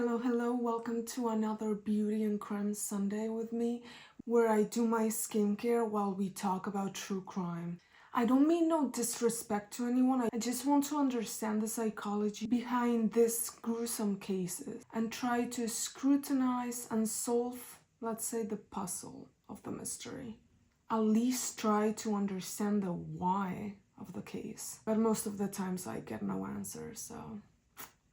Hello, welcome to another Beauty and Crime Sunday with me, where I do my skincare while we talk about true crime. I don't mean no disrespect to anyone, I just want to understand the psychology behind these gruesome cases and try to scrutinize and solve, let's say, the puzzle of the mystery. At least try to understand the why of the case, but most of the times I get no answer, so...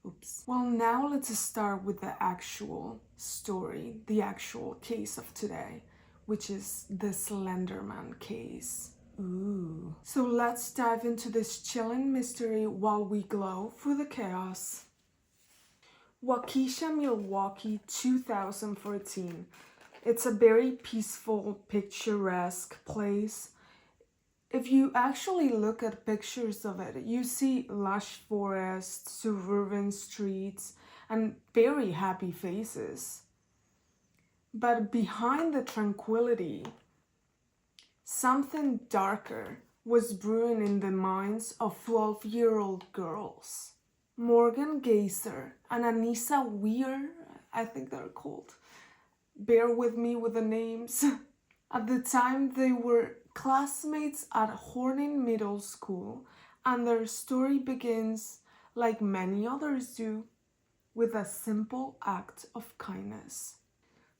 Oops. Well, now let's start with the actual story, the actual case of today, which is the Slender Man case. Ooh. So let's dive into this chilling mystery while we glow through the chaos. Waukesha, Milwaukee, 2014. It's a very peaceful, picturesque place. If you actually look at pictures of it, you see lush forests, suburban streets, and very happy faces. But behind the tranquility, something darker was brewing in the minds of 12-year-old girls. Morgan Geyser and Anissa Weir, I think they're called. Bear with me with the names. At the time, they were classmates at Horning Middle School, and their story begins, like many others do, with a simple act of kindness.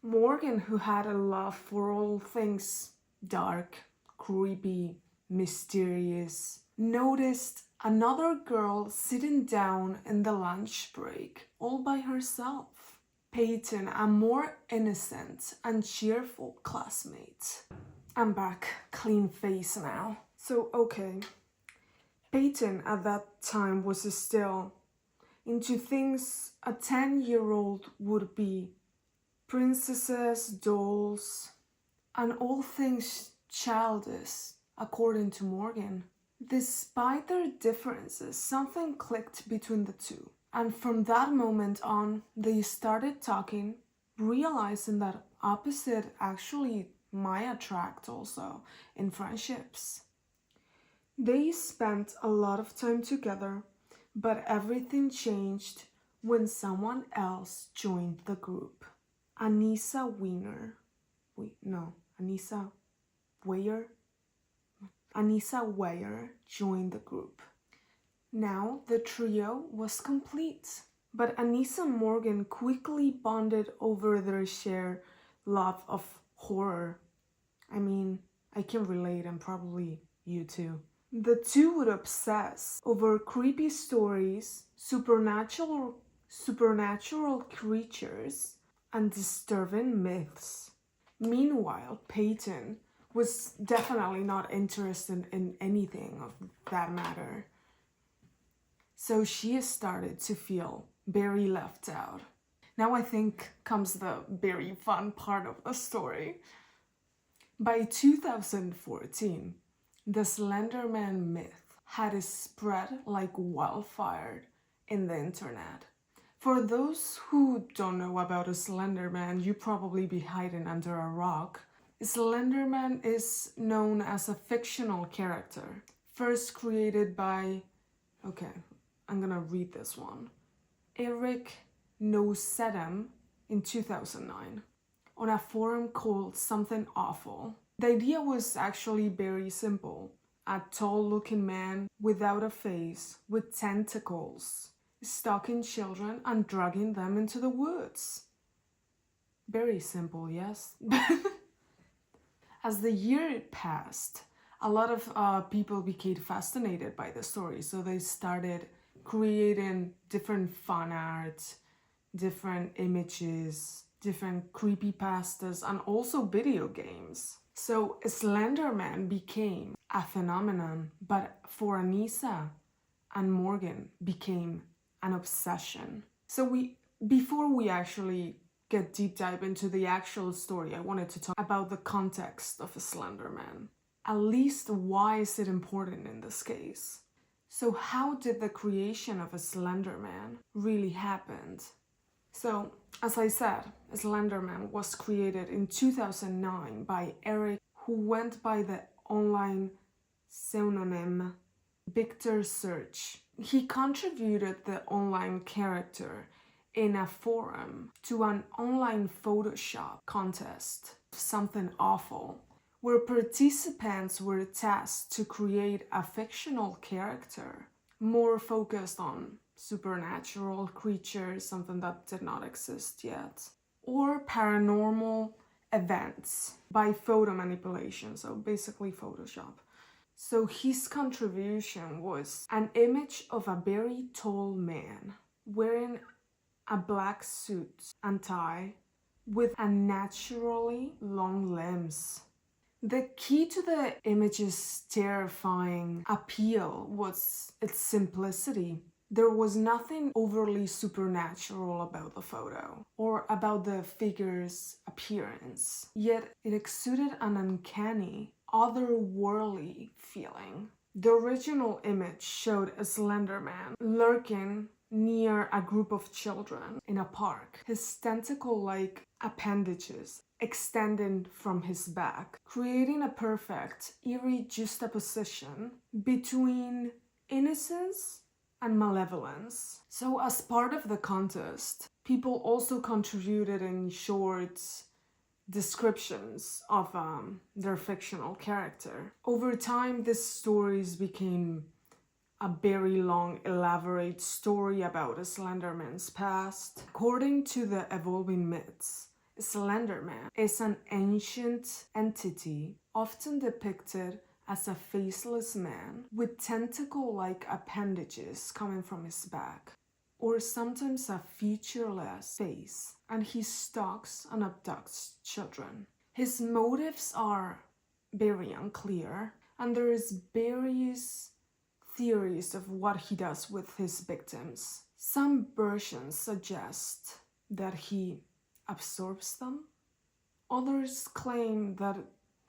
Morgan, who had a love for all things dark, creepy, mysterious, noticed another girl sitting down in the lunch break all by herself. Peyton, a more innocent and cheerful classmate. I'm back, clean face now. So, okay. Peyton at that time was still into things a 10-year-old would be. Princesses, dolls, and all things childish, according to Morgan. Despite their differences, something clicked between the two. And from that moment on, they started talking, realizing that opposite actually might attract also in friendships. They spent a lot of time together, but everything changed when someone else joined the group. Anissa Weir joined the group. Now the trio was complete, but Anissa and Morgan quickly bonded over their shared love of horror. I mean, I can relate, and probably you too. The two would obsess over creepy stories, supernatural creatures, and disturbing myths. Meanwhile, Peyton was definitely not interested in anything of that matter. So she started to feel very left out. Now I think comes the very fun part of the story. By 2014, the Slender Man myth had spread like wildfire in the internet. For those who don't know about a Slender Man, you probably be hiding under a rock. Slender Man is known as a fictional character, first created by, I'm gonna read this one. Eric Nosedem in 2009 on a forum called Something Awful. The idea was actually very simple. A tall-looking man without a face, with tentacles, stalking children and dragging them into the woods. Very simple, yes? As the year passed, a lot of people became fascinated by the story, so they started creating different fan art, different images, different creepypastas, and also video games. So Slender Man became a phenomenon, but for Anissa and Morgan became an obsession. So before we actually get deep dive into the actual story, I wanted to talk about the context of a Slender Man. At least why is it important in this case? So how did the creation of a Slender Man really happen? So, as I said, Slender Man was created in 2009 by Eric, who went by the online pseudonym Victor Search. He contributed the online character in a forum to an online Photoshop contest, something awful, where participants were tasked to create a fictional character more focused on supernatural creatures, something that did not exist yet, or paranormal events by photo manipulation, so basically Photoshop. So his contribution was an image of a very tall man wearing a black suit and tie with unnaturally long limbs. The key to the image's terrifying appeal was its simplicity. There was nothing overly supernatural about the photo or about the figure's appearance, yet it exuded an uncanny, otherworldly feeling. The original image showed a Slender Man lurking near a group of children in a park, his tentacle-like appendages extending from his back, creating a perfect, eerie juxtaposition between innocence and malevolence. So as part of the contest, people also contributed in short descriptions of their fictional character. Over time, these stories became a very long, elaborate story about a Slender Man's past. According to the evolving myths, Slender Man is an ancient entity often depicted as a faceless man with tentacle-like appendages coming from his back, or sometimes a featureless face, and he stalks and abducts children. His motives are very unclear, and there is various theories of what he does with his victims. Some versions suggest that he absorbs them. Others claim that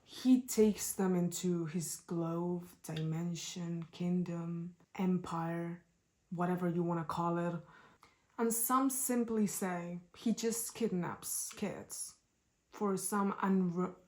he takes them into his globe, dimension, kingdom, empire, whatever you want to call it. And some simply say he just kidnaps kids for some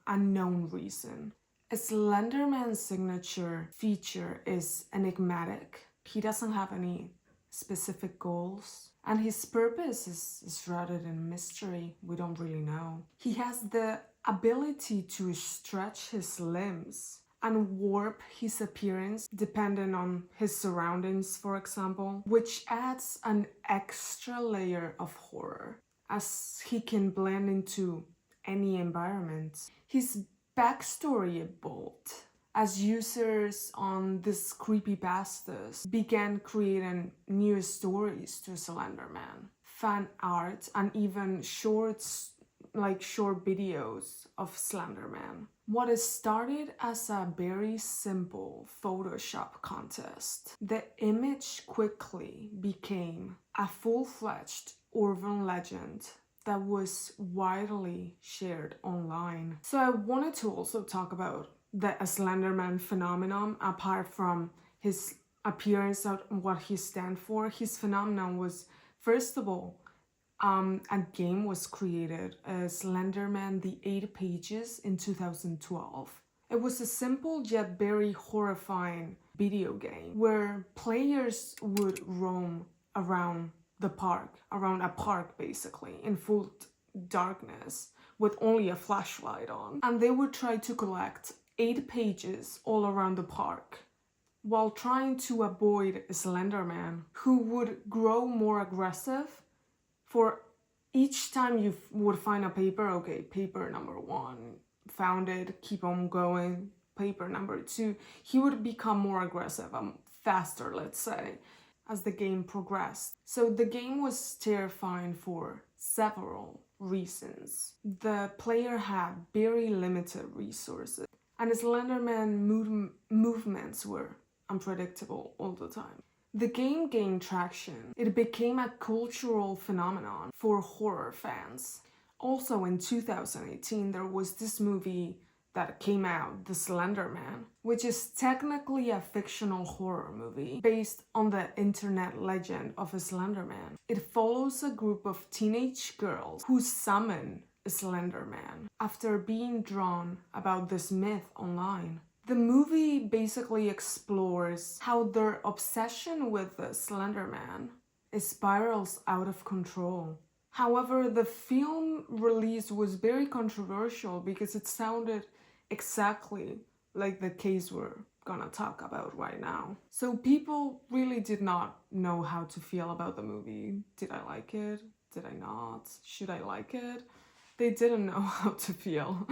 unknown reason. Slenderman's signature feature is enigmatic. He doesn't have any specific goals, and his purpose is rooted in mystery. We don't really know. He has the ability to stretch his limbs and warp his appearance depending on his surroundings, for example, which adds an extra layer of horror as he can blend into any environment. His backstory evolved as users on these creepypastas began creating new stories to Slender Man, fan art, and even short videos of Slender Man. What started as a very simple Photoshop contest, the image quickly became a full-fledged urban legend that was widely shared online. So I wanted to also talk about the Slenderman phenomenon. Apart from his appearance and what he stands for, his phenomenon was, first of all, a game was created, Slenderman The 8 Pages, in 2012. It was a simple yet very horrifying video game where players would roam around a park basically, in full darkness with only a flashlight on. And they would try to collect 8 pages all around the park while trying to avoid Slenderman, who would grow more aggressive. For each time you would find a paper, okay, paper number 1, found it, keep on going, paper number 2, he would become more aggressive, faster, let's say, as the game progressed. So the game was terrifying for several reasons. The player had very limited resources, and Slenderman movements were unpredictable all the time. The game gained traction. It became a cultural phenomenon for horror fans. Also in 2018, there was this movie that came out, The Slender Man, which is technically a fictional horror movie based on the internet legend of a Slender Man. It follows a group of teenage girls who summon a Slender Man after being drawn about this myth online. The movie basically explores how their obsession with the Slender Man it spirals out of control. However, the film release was very controversial because it sounded exactly like the case we're gonna talk about right now. So people really did not know how to feel about the movie. Did I like it? Did I not? Should I like it? They didn't know how to feel.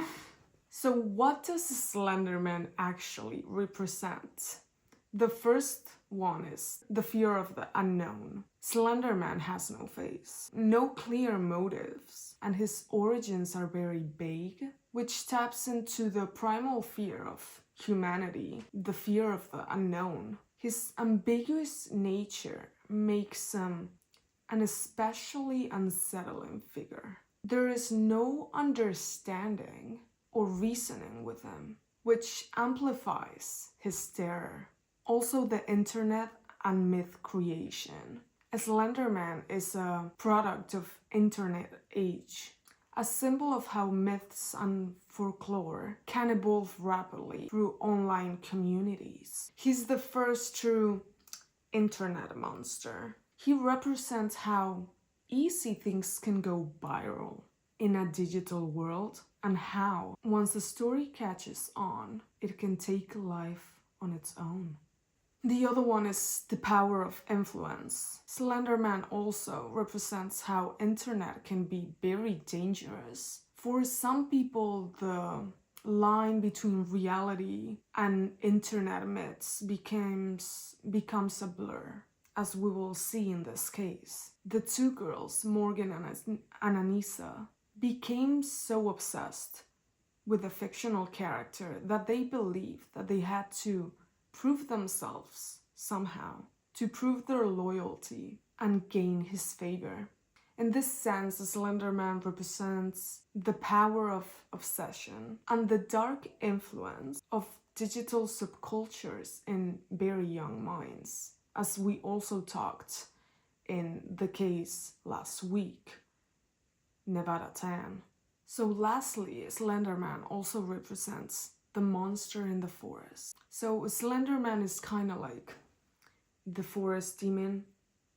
So what does Slender Man actually represent? The first one is the fear of the unknown. Slender Man has no face, no clear motives, and his origins are very vague, which taps into the primal fear of humanity, the fear of the unknown. His ambiguous nature makes him an especially unsettling figure. There is no understanding or reasoning with him, which amplifies his terror. Also, the internet and myth creation. Slender Man is a product of internet age, a symbol of how myths and folklore can evolve rapidly through online communities. He's the first true internet monster. He represents how easy things can go viral in a digital world and how, once the story catches on, it can take life on its own. The other one is the power of influence. Slender Man also represents how internet can be very dangerous. For some people, the line between reality and internet myths becomes a blur, as we will see in this case. The two girls, Morgan and Anissa, became so obsessed with a fictional character that they believed that they had to prove themselves somehow, to prove their loyalty and gain his favor. In this sense, the Slender Man represents the power of obsession and the dark influence of digital subcultures in very young minds, as we also talked in the case last week, Nevada Tan. So lastly, Slender Man also represents the monster in the forest. So Slender Man is kind of like the forest demon.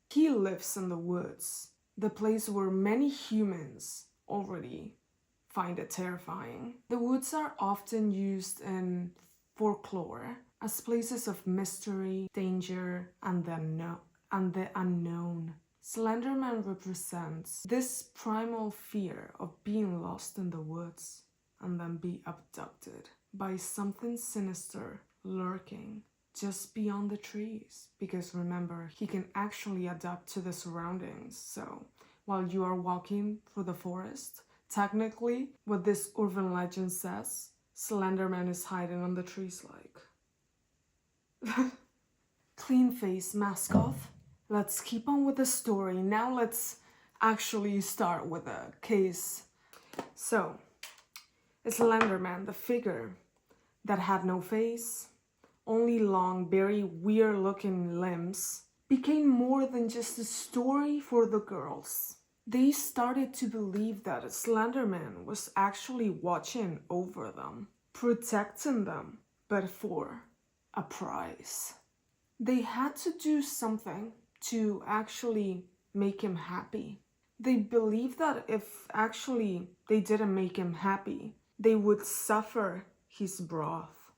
He lives in the woods, the place where many humans already find it terrifying. The woods are often used in folklore as places of mystery, danger, and the unknown. Slender Man represents this primal fear of being lost in the woods and then be abducted by something sinister lurking just beyond the trees. Because remember, he can actually adapt to the surroundings. So while you are walking through the forest, technically, what this urban legend says, Slender Man is hiding on the trees like. Clean face, mask off. Let's keep on with the story. Now let's actually start with the case. So, Slender Man, the figure that had no face, only long, very weird looking limbs, became more than just a story for the girls. They started to believe that Slender Man was actually watching over them, protecting them, but for a price. They had to do something to actually make him happy. They believed that if actually they didn't make him happy, they would suffer his wrath.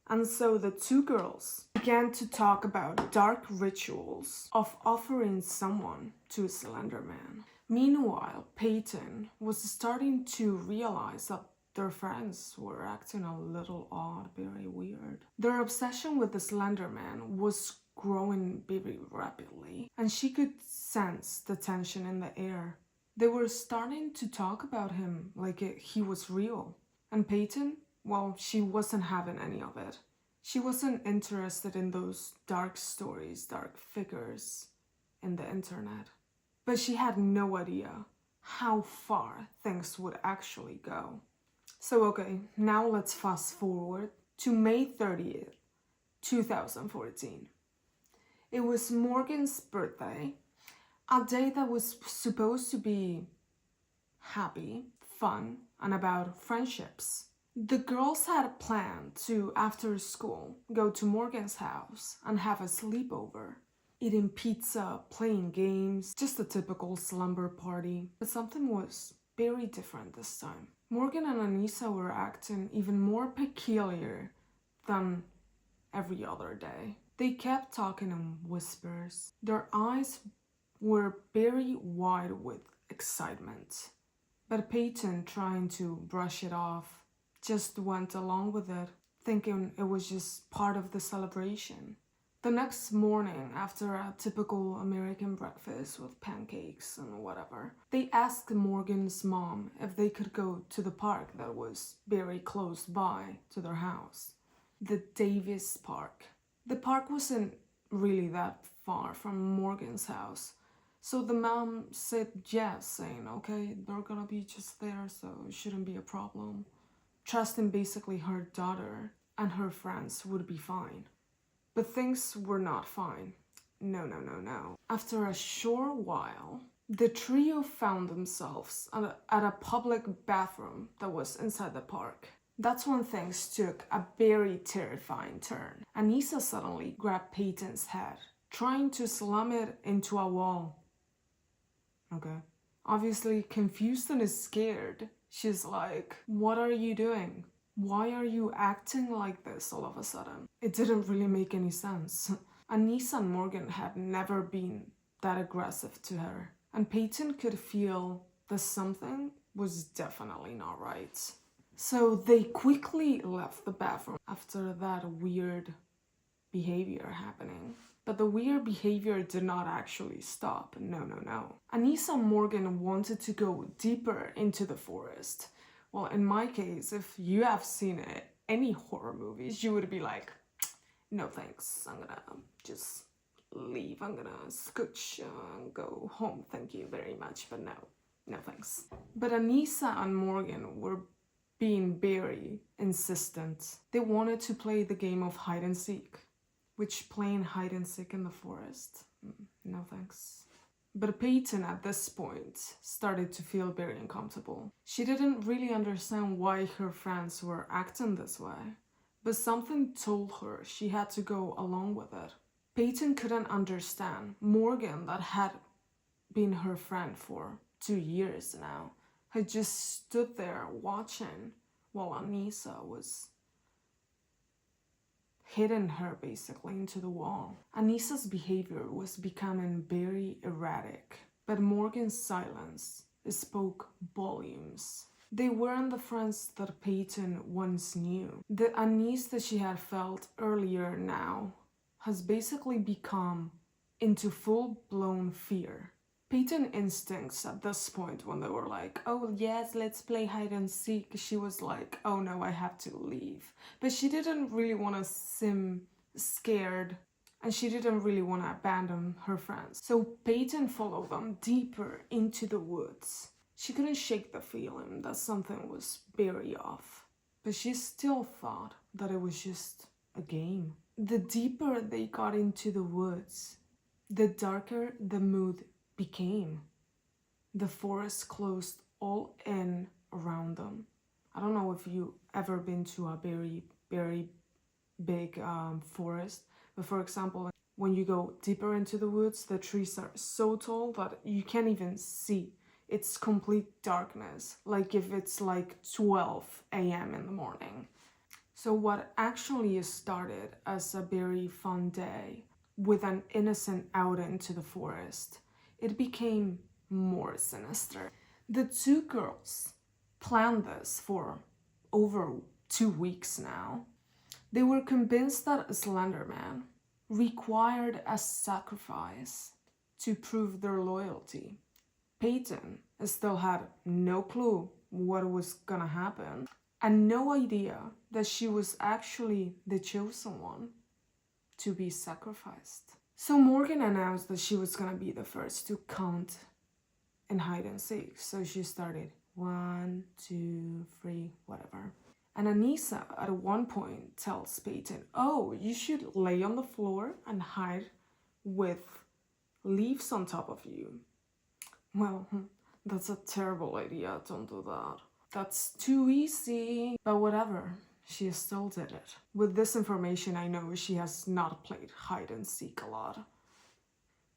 And so the two girls began to talk about dark rituals of offering someone to Slender Man. Meanwhile, Peyton was starting to realize that their friends were acting a little odd, very weird. Their obsession with the Slender Man was growing very rapidly, and she could sense the tension in the air. They were starting to talk about him like he was real. And Peyton, well, she wasn't having any of it. She wasn't interested in those dark stories, dark figures in the internet. But she had no idea how far things would actually go. So okay, now let's fast forward to May 30th, 2014. It was Morgan's birthday, a day that was supposed to be happy, fun, and about friendships. The girls had planned to, after school, go to Morgan's house and have a sleepover. eating pizza, playing games, just a typical slumber party. But something was very different this time. Morgan and Anissa were acting even more peculiar than every other day. They kept talking in whispers. Their eyes were very wide with excitement. But Peyton, trying to brush it off, just went along with it, thinking it was just part of the celebration. The next morning, after a typical American breakfast with pancakes and whatever, they asked Morgan's mom if they could go to the park that was very close by to their house, the Davis Park. The park wasn't really that far from Morgan's house, so the mom said yes, saying, okay, they're gonna be just there, so it shouldn't be a problem. Trusting basically her daughter and her friends would be fine. But things were not fine. No. After a short while, the trio found themselves at a public bathroom that was inside the park. That's when things took a very terrifying turn. Anissa suddenly grabbed Peyton's head, trying to slam it into a wall. Okay. Obviously confused and scared, she's like, what are you doing? Why are you acting like this all of a sudden? It didn't really make any sense. Anissa and Morgan had never been that aggressive to her, and Peyton could feel that something was definitely not right. So they quickly left the bathroom after that weird behavior happening. But the weird behavior did not actually stop. No. Anissa and Morgan wanted to go deeper into the forest. Well, in my case, if you have seen any horror movies, you would be like, no thanks, I'm gonna just leave. I'm gonna scooch and go home. Thank you very much, but no thanks. But Anissa and Morgan were being very insistent. They wanted to play the game of hide and seek, which playing hide and seek in the forest, no thanks. But Peyton at this point started to feel very uncomfortable. She didn't really understand why her friends were acting this way, but something told her she had to go along with it. Peyton couldn't understand Morgan, that had been her friend for 2 years now, had just stood there watching while Anissa was hitting her basically into the wall. Anissa's behavior was becoming very erratic, but Morgan's silence spoke volumes. They weren't the friends that Peyton once knew. The unease that she had felt earlier now has basically become into full-blown fear. Peyton's instincts at this point, when they were like, oh yes, let's play hide and seek, she was like, oh no, I have to leave. But she didn't really want to seem scared, and she didn't really want to abandon her friends. So Peyton followed them deeper into the woods. She couldn't shake the feeling that something was very off, but she still thought that it was just a game. The deeper they got into the woods, the darker the mood became. The forest closed all in around them. I don't know if you ever been to a very big forest, but for example, when you go deeper into the woods, the trees are so tall that you can't even see. It's complete darkness, like if it's like 12 a.m. in the morning. So what actually started as a very fun day with an innocent outing to the forest, it became more sinister. The two girls planned this for over 2 weeks now. They were convinced that Slender Man required a sacrifice to prove their loyalty. Peyton still had no clue what was gonna happen, and no idea that she was actually the chosen one to be sacrificed. So Morgan announced that she was gonna be the first to count in hide and seek. So she started 1, 2, 3, whatever. And Anissa at one point tells Peyton, oh, you should lay on the floor and hide with leaves on top of you. Well, that's a terrible idea, don't do that. That's too easy. But whatever, she still did it. With this information, I know she has not played hide and seek a lot.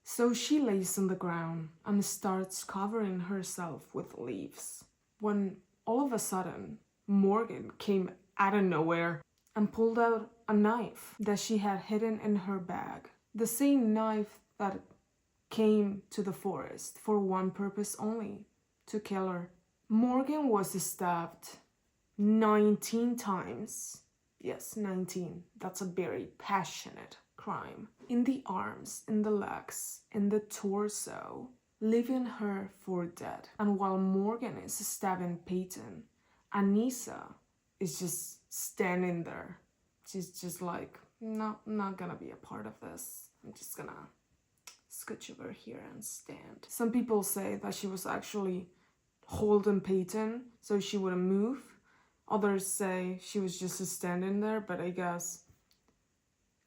So she lays on the ground and starts covering herself with leaves. When all of a sudden, Morgan came out of nowhere and pulled out a knife that she had hidden in her bag. The same knife that came to the forest for one purpose only, to kill her. Morgan was stabbed 19 times. Yes, 19. That's a very passionate crime. In the arms, in the legs, in the torso, leaving her for dead. And while Morgan is stabbing Peyton, Anissa is just standing there. She's just like, no, I'm not gonna be a part of this. I'm just gonna scooch over here and stand. Some people say that she was actually holding Peyton so she wouldn't move. Others say she was just standing there, but I guess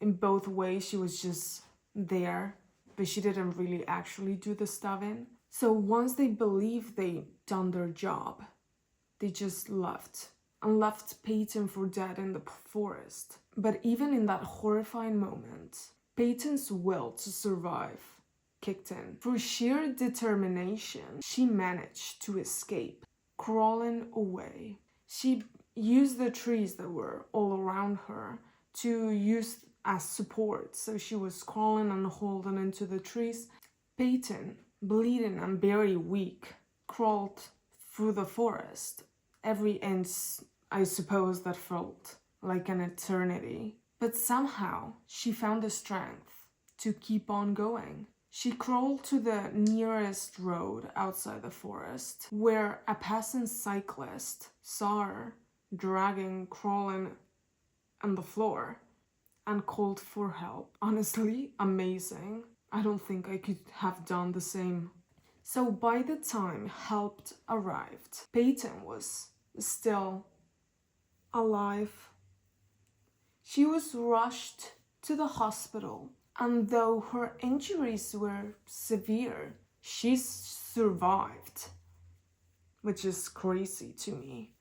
in both ways she was just there, but she didn't really actually do the stabbing. So once they believed they'd done their job, they just left and left Peyton for dead in the forest. But even in that horrifying moment, Peyton's will to survive kicked in. Through sheer determination, she managed to escape, crawling away. She used the trees that were all around her to use as support, so she was crawling and holding into the trees. Peyton, bleeding and very weak, crawled through the forest. Every inch, I suppose, that felt like an eternity. But somehow, she found the strength to keep on going. She crawled to the nearest road outside the forest, where a passing cyclist saw her dragging, crawling on the floor, and called for help. Honestly, amazing. I don't think I could have done the same. So by the time help arrived, Peyton was still alive. She was rushed to the hospital, and though her injuries were severe, she survived, which is crazy to me.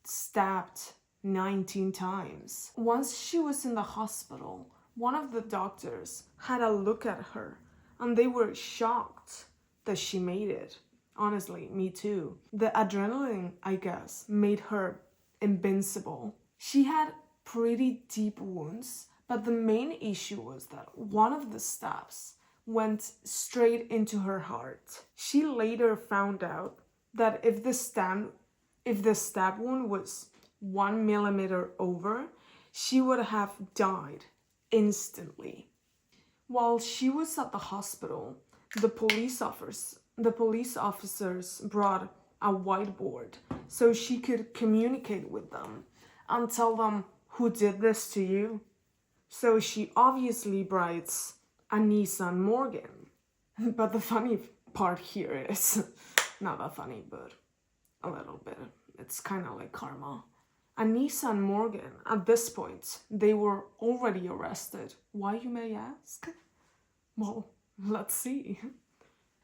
Stabbed 19 times. Once she was in the hospital, one of the doctors had a look at her, and they were shocked that she made it. Honestly, me too. The adrenaline, I guess, made her invincible. She had pretty deep wounds, but the main issue was that one of the stabs went straight into her heart. She later found out that if the stab wound was 1 millimeter over, she would have died instantly. While she was at the hospital, the police officers brought a whiteboard so she could communicate with them and tell them, who did this to you? So she obviously writes Anissa and Morgan. But the funny part here is, not that funny, but a little bit. It's kind of like karma. Anissa and Morgan, at this point, they were already arrested. Why, you may ask? Well, let's see.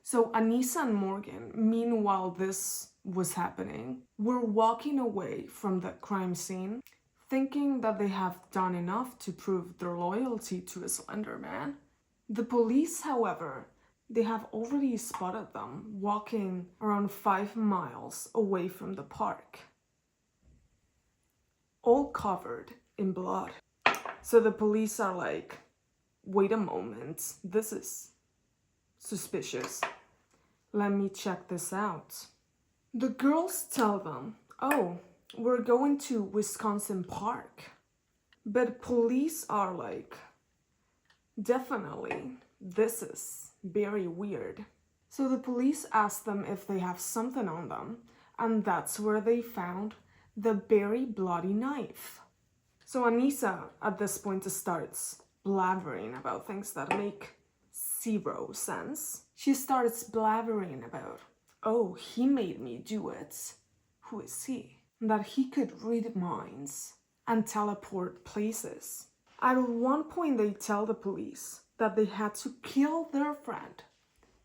So Anissa and Morgan, meanwhile this was happening, were walking away from the crime scene, thinking that they have done enough to prove their loyalty to a Slender Man. The police, however, they have already spotted them walking around 5 miles away from the park, all covered in blood. So the police are like, wait a moment, this is suspicious. Let me check this out. The girls tell them, oh, we're going to Wisconsin Park. But police are like, definitely, this is very weird. So the police ask them if they have something on them, and that's where they found the very bloody knife. So Anissa at this point starts blabbering about things that make zero sense. She starts blabbering about, oh, he made me do it. Who is he? That he could read minds and teleport places. At one point they tell the police that they had to kill their friend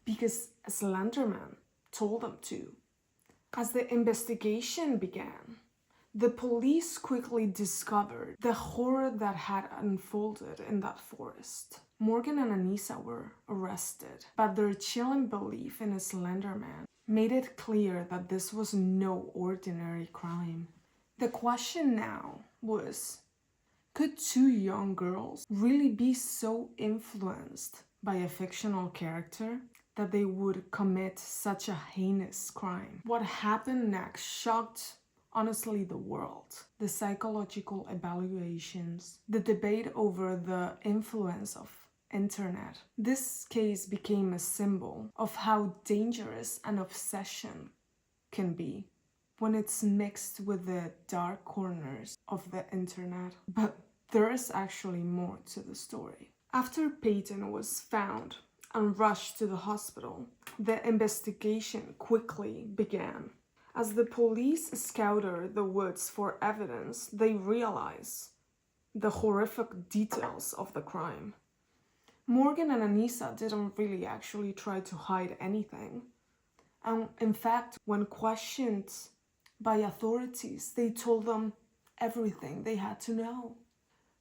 because a Slender Man told them to. As the investigation began, the police quickly discovered the horror that had unfolded in that forest. Morgan and Anissa were arrested, but their chilling belief in a Slender Man made it clear that this was no ordinary crime. The question now was, could two young girls really be so influenced by a fictional character that they would commit such a heinous crime? What happened next shocked, honestly, the world. The psychological evaluations, the debate over the influence of internet. This case became a symbol of how dangerous an obsession can be when it's mixed with the dark corners of the internet. But there is actually more to the story. After Peyton was found and rushed to the hospital, the investigation quickly began. As the police scoured the woods for evidence, they realized the horrific details of the crime. Morgan and Anissa didn't really actually try to hide anything. And in fact, when questioned by authorities, they told them everything they had to know.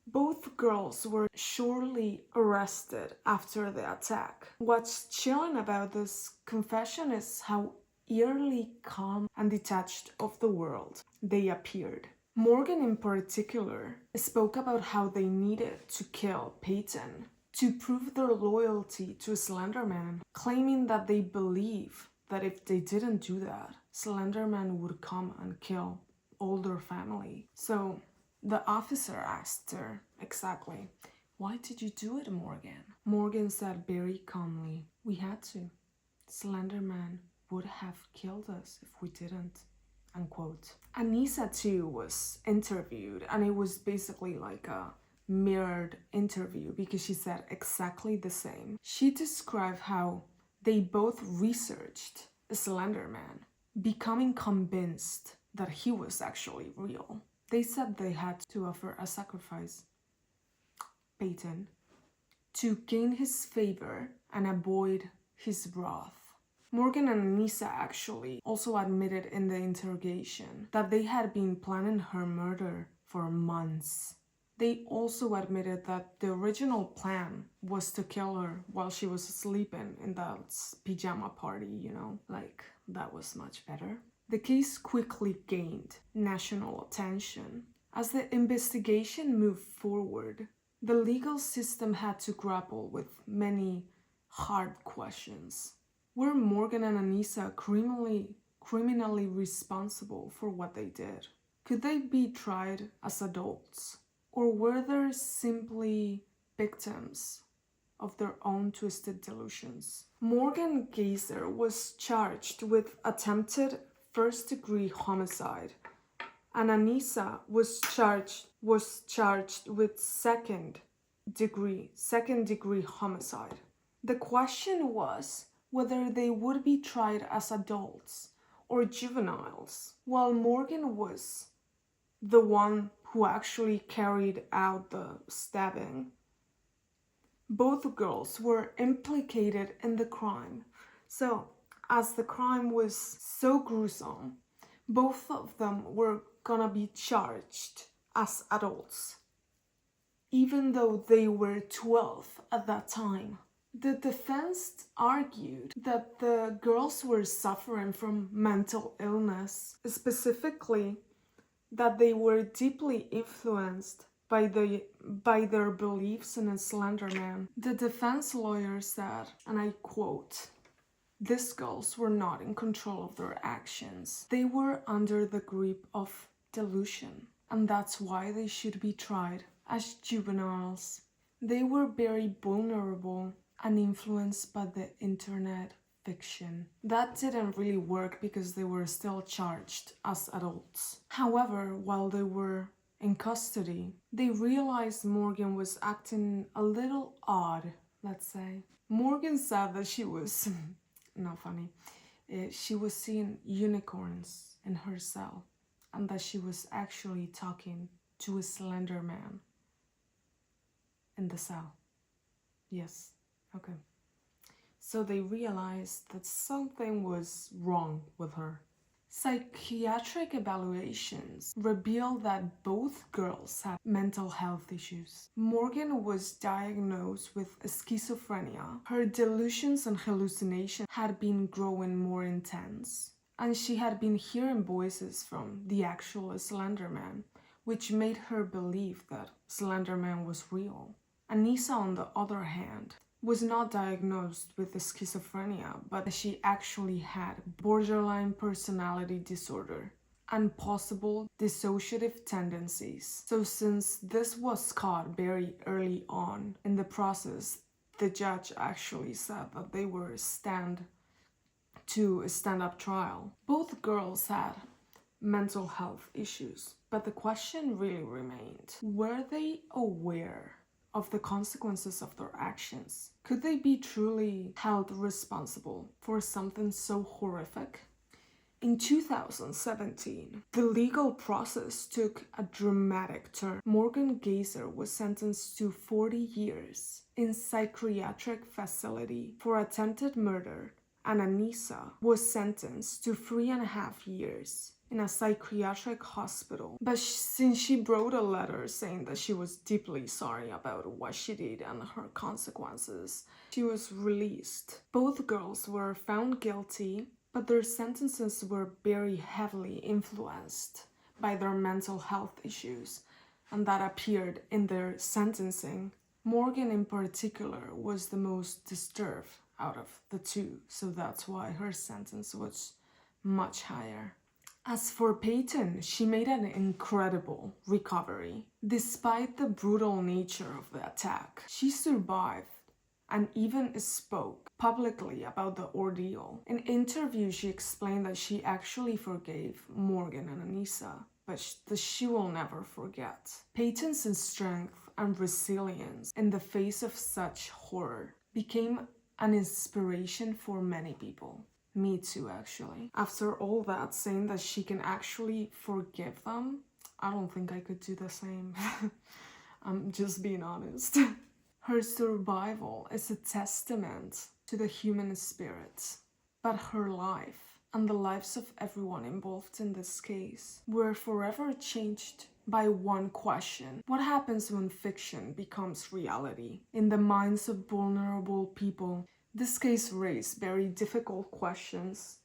Both girls were surely arrested after the attack. What's chilling about this confession is how eerily calm and detached of the world they appeared. Morgan in particular spoke about how they needed to kill Peyton to prove their loyalty to Slender Man, claiming that they believe that if they didn't do that, Slender Man would come and kill all their family. So the officer asked her exactly, "Why did you do it, Morgan?" Morgan said very calmly, "We had to. Slender Man would have killed us if we didn't," unquote. Anissa too was interviewed, and it was basically like a mirrored interview because she said exactly the same. She described how they both researched Slender Man, becoming convinced that he was actually real. They said they had to offer a sacrifice, Peyton, to gain his favor and avoid his wrath. Morgan and Anissa actually also admitted in the interrogation that they had been planning her murder for months. They also admitted that the original plan was to kill her while she was sleeping in that pajama party, like that was much better. The case quickly gained national attention. As the investigation moved forward, the legal system had to grapple with many hard questions. Were Morgan and Anissa criminally responsible for what they did? Could they be tried as adults? Or were they simply victims of their own twisted delusions? Morgan Geyser was charged with attempted first-degree homicide, and Anissa was charged with second-degree homicide. The question was whether they would be tried as adults or juveniles, while Morgan was the one who actually carried out the stabbing. Both girls were implicated in the crime. So, as the crime was so gruesome, both of them were gonna be charged as adults, even though they were 12 at that time. The defense argued that the girls were suffering from mental illness, specifically that they were deeply influenced by their beliefs in a Slender Man. The defense lawyer said, and I quote, "These girls were not in control of their actions. They were under the grip of delusion, and that's why they should be tried as juveniles. They were very vulnerable and influenced by the internet fiction." That didn't really work because they were still charged as adults. However, while they were in custody, they realized Morgan was acting a little odd, let's say. Morgan said that she was, not funny, she was seeing unicorns in her cell, and that she was actually talking to a Slender Man in the cell. Yes, okay. So they realized that something was wrong with her. Psychiatric evaluations revealed that both girls had mental health issues. Morgan was diagnosed with schizophrenia. Her delusions and hallucinations had been growing more intense, and she had been hearing voices from the actual Slender Man, which made her believe that Slender Man was real. Anissa, on the other hand, was not diagnosed with schizophrenia, but she actually had borderline personality disorder and possible dissociative tendencies. So since this was caught very early on in the process, the judge actually said that they were stand up trial. Both girls had mental health issues, but the question really remained: were they aware of the consequences of their actions? Could they be truly held responsible for something so horrific? In 2017, the legal process took a dramatic turn. Morgan Geyser was sentenced to 40 years in psychiatric facility for attempted murder, and Anissa was sentenced to 3.5 years in a psychiatric hospital. But since she wrote a letter saying that she was deeply sorry about what she did and her consequences, she was released. Both girls were found guilty, but their sentences were very heavily influenced by their mental health issues, and that appeared in their sentencing. Morgan in particular was the most disturbed out of the two, so that's why her sentence was much higher. As for Peyton, she made an incredible recovery. Despite the brutal nature of the attack, she survived and even spoke publicly about the ordeal. In interviews, she explained that she actually forgave Morgan and Anissa, but that she will never forget. Peyton's strength and resilience in the face of such horror became an inspiration for many people. Me too, actually. After all that, saying that she can actually forgive them, I don't think I could do the same. I'm just being honest. Her survival is a testament to the human spirit, but her life and the lives of everyone involved in this case were forever changed by one question: what happens when fiction becomes reality? In the minds of vulnerable people, this case raised very difficult questions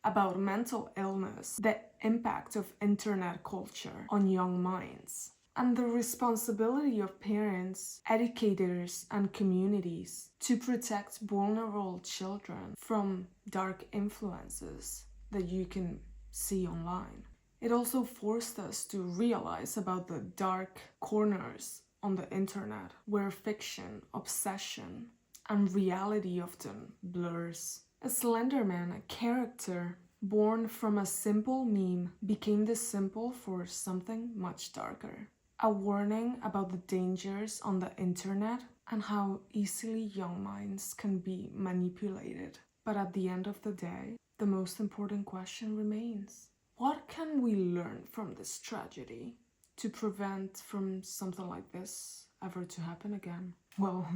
about mental illness, the impact of internet culture on young minds, and the responsibility of parents, educators, and communities to protect vulnerable children from dark influences that you can see online. It also forced us to realize about the dark corners on the internet where fiction, obsession, and reality often blurs. A Slender Man, a character born from a simple meme, became the symbol for something much darker. A warning about the dangers on the internet and how easily young minds can be manipulated. But at the end of the day, the most important question remains: what can we learn from this tragedy to prevent from something like this ever to happen again? Well,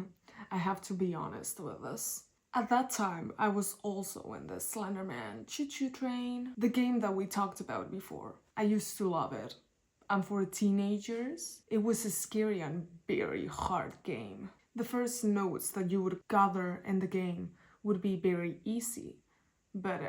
I have to be honest with this. At that time, I was also in the Slender Man choo-choo train, the game that we talked about before. I used to love it. And for teenagers, it was a scary and very hard game. The first notes that you would gather in the game would be very easy. But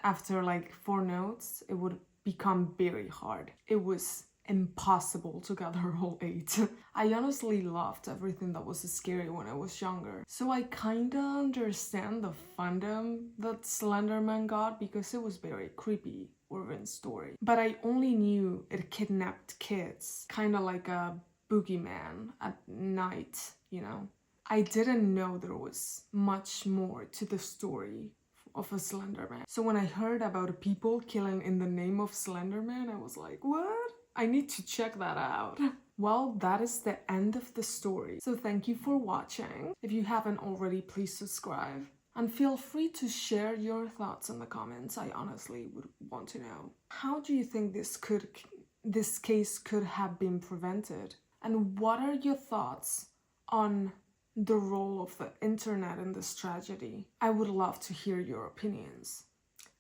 after like 4 notes, it would become very hard. It was impossible to gather all 8. I honestly loved everything that was scary when I was younger. So I kinda understand the fandom that Slender Man got because it was very creepy origin story. But I only knew it kidnapped kids, kinda like a boogeyman at night, you know? I didn't know there was much more to the story of a Slender Man. So when I heard about people killing in the name of Slender Man, I was like, what? I need to check that out. Well, that is the end of the story. So thank you for watching. If you haven't already, please subscribe. And feel free to share your thoughts in the comments. I honestly would want to know. How do you think this case could have been prevented? And what are your thoughts on the role of the internet in this tragedy? I would love to hear your opinions.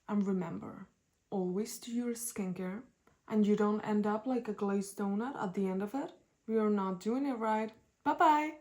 And remember, always do your skincare and you don't end up like a glazed donut at the end of it, we are not doing it right. Bye bye!